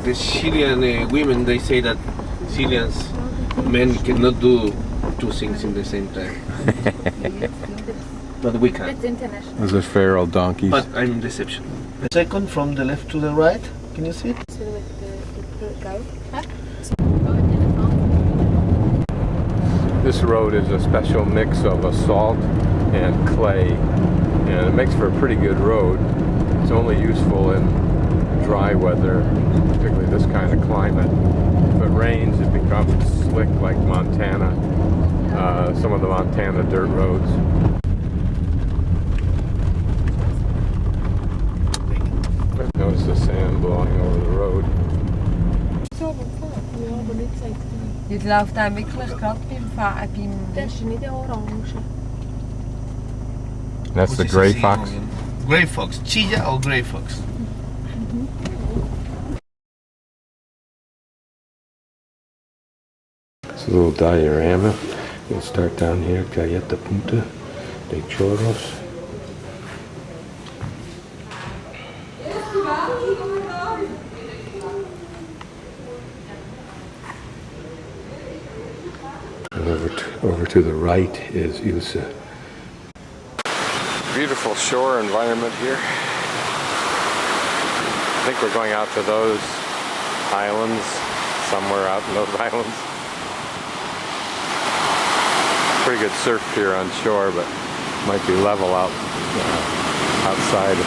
the Chilean women, they say that Chileans men cannot do two things in the same time. But we can. It's international. Those are feral donkeys. But I'm in deception. The second from the left to the right. Can you see it? This road is a special mix of asphalt and clay, and it makes for a pretty good road. It's only useful in dry weather, particularly this kind of climate. If it rains, it becomes slick like Montana, some of the Montana dirt roads. Notice the sand blowing over the road. Dit läuft auch wirklich gerade beim Das ist nicht der Orange. That's the gray fox. Gray fox. Chilla or gray fox? It's a little diorama. We'll start down here, Galleta Punta de Choros. And over to the right is USA. Beautiful shore environment here. I think we're going out to those islands, somewhere out in those islands. Pretty good surf here on shore, but might be level out outside.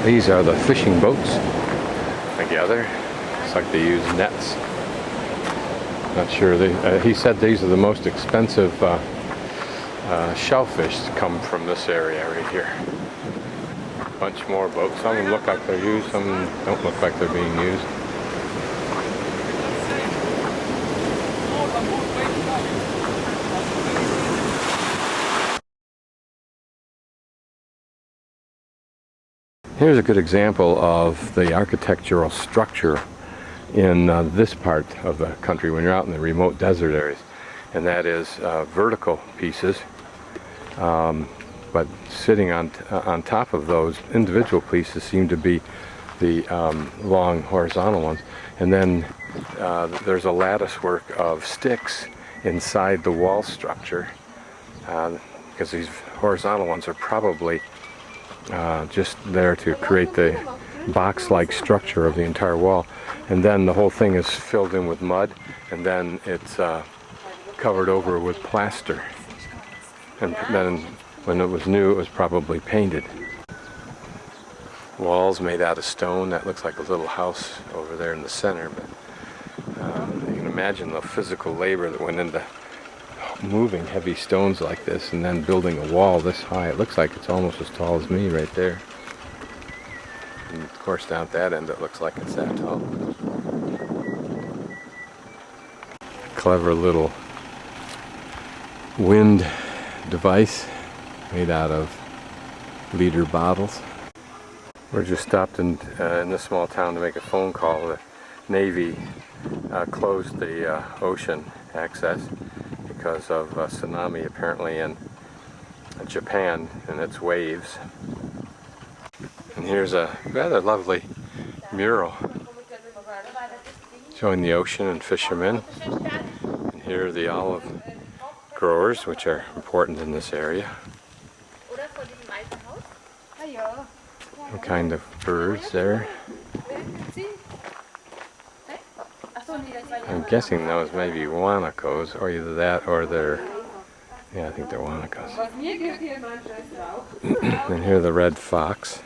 These are the fishing boats together. It's like they use nets. Not sure. He said these are the most expensive shellfish that come from this area right here. A bunch more boats. Some of them look like they're used, some don't look like they're being used. Here's a good example of the architectural structure in this part of the country when you're out in the remote desert areas, and that is vertical pieces, but sitting on top of those individual pieces seem to be the long horizontal ones, and then there's a lattice work of sticks inside the wall structure, because these horizontal ones are probably just there to create the box-like structure of the entire wall, and then the whole thing is filled in with mud, and then it's covered over with plaster, and then when it was new it was probably painted. Walls made out of stone. That looks like a little house over there in the center, but you can imagine the physical labor that went into moving heavy stones like this and then building a wall this high. It looks like it's almost as tall as me right there. And of course down at that end it looks like it's that tall. Clever little wind device made out of liter bottles. We're just stopped in this small town to make a phone call. The Navy closed the ocean access because of a tsunami apparently in Japan and its waves. And here's a rather lovely mural showing the ocean and fishermen. And here are the olive growers, which are important in this area. What kind of birds there? I'm guessing those may be guanacos, or either that or they're, yeah, I think they're guanacos. And here the red fox.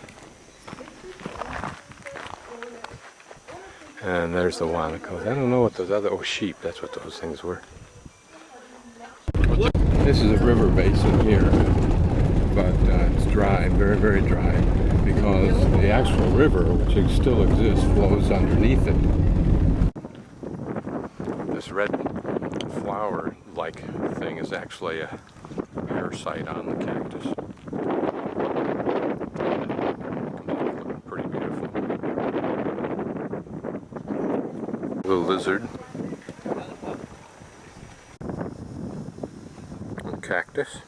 And there's the guanacos. I don't know what those other, oh, sheep, that's what those things were. This is a river basin here, but it's dry, very, very dry, because the actual river, which still exists, flows underneath it. This red flower-like thing is actually a parasite on the cactus. It comes The lizard. A cactus.